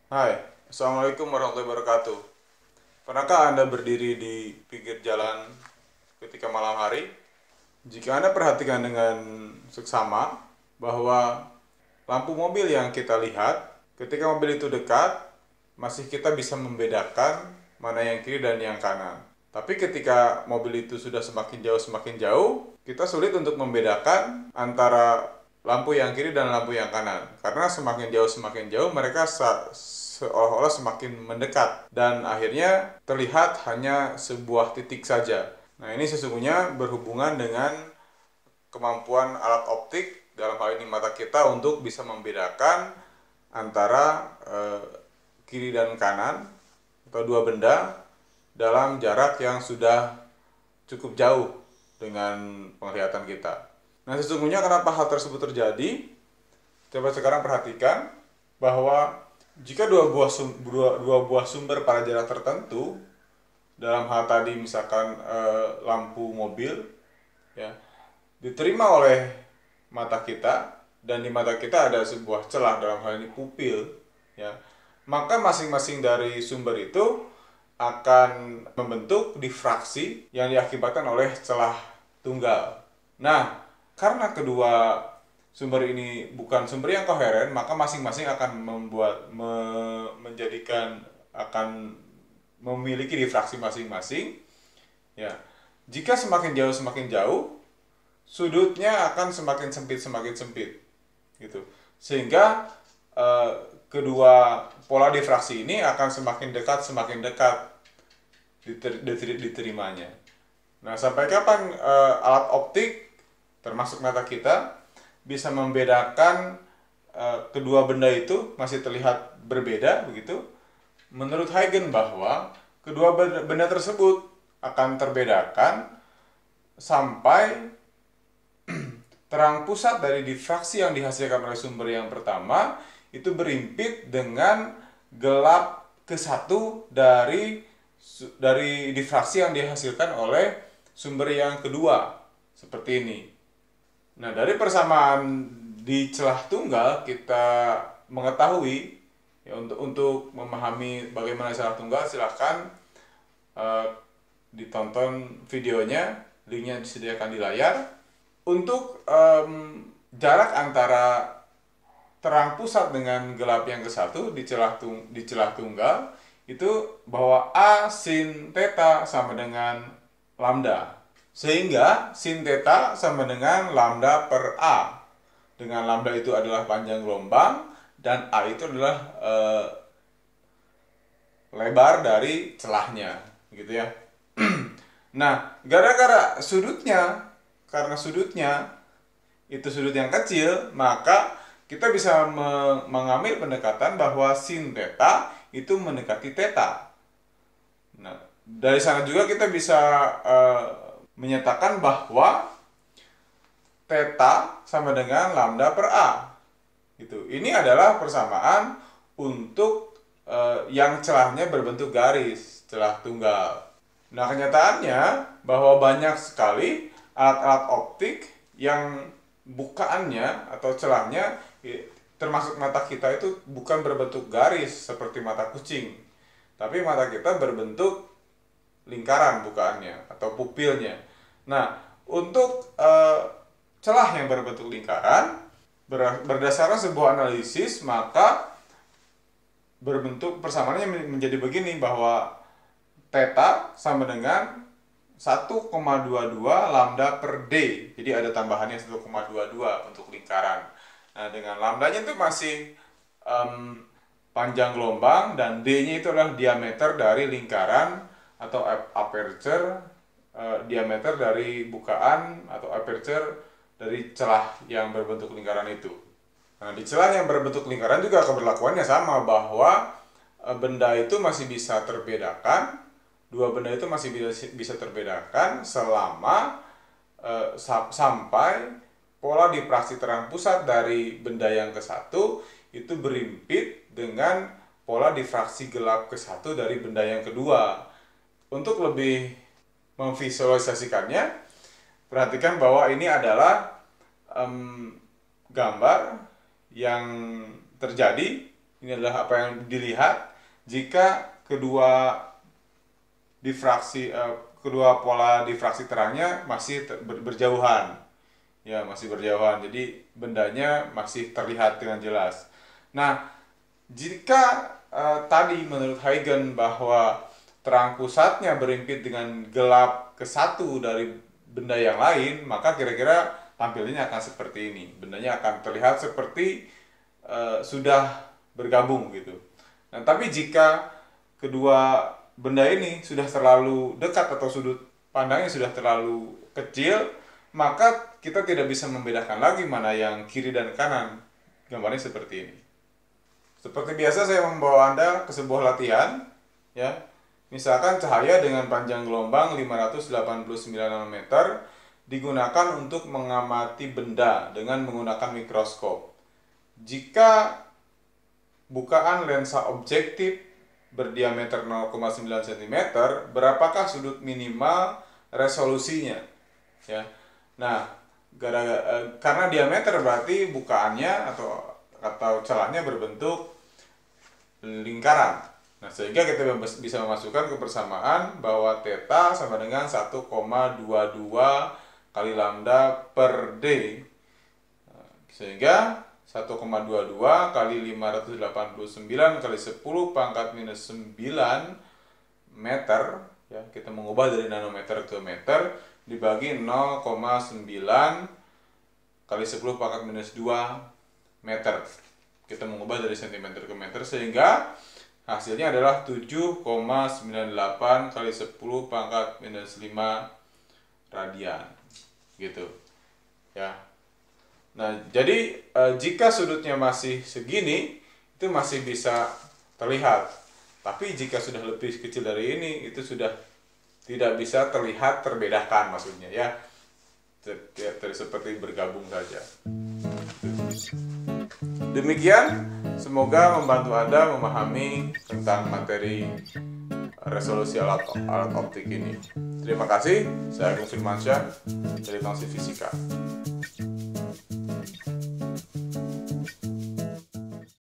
Hai, Assalamualaikum warahmatullahi wabarakatuh. Pernahkah Anda berdiri di pinggir jalan ketika malam hari? Jika Anda perhatikan dengan seksama bahwa lampu mobil yang kita lihat, ketika mobil itu dekat, masih kita bisa membedakan mana yang kiri dan yang kanan. Tapi ketika mobil itu sudah semakin jauh, kita sulit untuk membedakan antara lampu yang kiri dan lampu yang kanan. Karena semakin jauh mereka seolah-olah semakin mendekat dan akhirnya terlihat hanya sebuah titik saja. Nah, ini sesungguhnya berhubungan dengan kemampuan alat optik dalam hal ini mata kita untuk bisa membedakan antara kiri dan kanan atau dua benda dalam jarak yang sudah cukup jauh dengan penglihatan kita. Nah, sesungguhnya kenapa hal tersebut terjadi? Coba sekarang perhatikan bahwa jika dua buah sumber pada jarak tertentu, dalam hal tadi misalkan lampu mobil, ya, diterima oleh mata kita dan di mata kita ada sebuah celah, dalam hal ini pupil, ya, maka masing-masing dari sumber itu akan membentuk difraksi yang diakibatkan oleh celah tunggal. Nah, karena kedua sumber ini bukan sumber yang koheren, maka masing-masing akan menjadikan akan memiliki difraksi masing-masing. Ya, jika semakin jauh, sudutnya akan semakin sempit, gitu. Sehingga eh, kedua pola difraksi ini akan semakin dekat diterimanya. Nah, sampai kapan alat optik termasuk mata kita bisa membedakan kedua benda itu masih terlihat berbeda begitu? Menurut Huygens bahwa kedua benda tersebut akan terbedakan sampai terang pusat dari difraksi yang dihasilkan oleh sumber yang pertama itu berimpit dengan gelap ke satu dari difraksi yang dihasilkan oleh sumber yang kedua, seperti ini. Nah, dari persamaan di celah tunggal kita mengetahui, ya, untuk memahami bagaimana celah tunggal silahkan eh, ditonton videonya, linknya disediakan di layar. Untuk jarak antara terang pusat dengan gelap yang ke satu di celah tunggal itu bahwa A sin theta sama dengan lambda, sehingga sin theta sama dengan lambda per A, dengan lambda itu adalah panjang gelombang dan A itu adalah lebar dari celahnya, gitu ya. Nah, karena sudutnya itu sudut yang kecil, maka kita bisa mengambil pendekatan bahwa sin theta itu mendekati theta. Nah, dari sana juga kita bisa menyatakan bahwa theta sama dengan lambda per A. Gitu. Ini adalah persamaan untuk yang celahnya berbentuk garis, celah tunggal. Nah, kenyataannya bahwa banyak sekali alat-alat optik yang bukaannya atau celahnya termasuk mata kita itu bukan berbentuk garis seperti mata kucing, tapi mata kita berbentuk lingkaran bukaannya atau pupilnya. Nah, untuk celah yang berbentuk lingkaran berdasarkan sebuah analisis, maka berbentuk persamaannya menjadi begini, bahwa theta sama dengan 1,22 lambda per D. Jadi ada tambahannya 1,22 untuk lingkaran. Nah, dengan lambdanya itu masih panjang gelombang dan D-nya itu adalah diameter dari lingkaran atau aperture, diameter dari bukaan atau aperture dari celah yang berbentuk lingkaran itu. Nah, di celah yang berbentuk lingkaran juga keberlakuannya sama, bahwa benda itu masih bisa terbedakan, dua benda itu masih bisa terbedakan selama sampai pola difraksi terang pusat dari benda yang ke satu itu berimpit dengan pola difraksi gelap ke satu dari benda yang kedua. Untuk lebih memvisualisasikannya, perhatikan bahwa ini adalah gambar yang terjadi Ini adalah apa yang dilihat jika kedua pola difraksi terangnya masih berjauhan. Ya, masih berjauhan. Jadi bendanya masih terlihat dengan jelas. Nah, jika tadi menurut Huygens bahwa terang pusatnya berimpit dengan gelap ke satu dari benda yang lain, maka kira-kira tampilnya akan seperti ini. Bendanya akan terlihat seperti sudah bergabung gitu. Nah, tapi jika kedua benda ini sudah terlalu dekat atau sudut pandangnya sudah terlalu kecil, maka kita tidak bisa membedakan lagi mana yang kiri dan kanan. Gambarnya seperti ini. Seperti biasa saya membawa Anda ke sebuah latihan, ya. Misalkan cahaya dengan panjang gelombang 589 nanometer digunakan untuk mengamati benda dengan menggunakan mikroskop. Jika bukaan lensa objektif berdiameter 0,9 cm, berapakah sudut minimal resolusinya? Ya. Nah, karena diameter berarti bukaannya atau celahnya berbentuk lingkaran. Nah, sehingga kita bisa memasukkan kebersamaan bahwa theta sama dengan 1,22 kali lambda per D. Sehingga 1,22 kali 589 kali 10 pangkat minus 9 meter, ya, kita mengubah dari nanometer ke meter, dibagi 0,9 kali 10 pangkat minus 2 meter. Kita mengubah dari cm ke meter, sehingga hasilnya adalah 7,98 kali 10 pangkat minus 5 radian. Gitu. Ya. Nah, jadi jika sudutnya masih segini, itu masih bisa terlihat. Tapi jika sudah lebih kecil dari ini, itu sudah tidak bisa terlihat, terbedakan maksudnya, ya. Seperti bergabung saja. Demikian, semoga membantu Anda memahami tentang materi resolusi alat optik ini. Terima kasih, saya Agung Firmansyah dari Tangsi Fisika.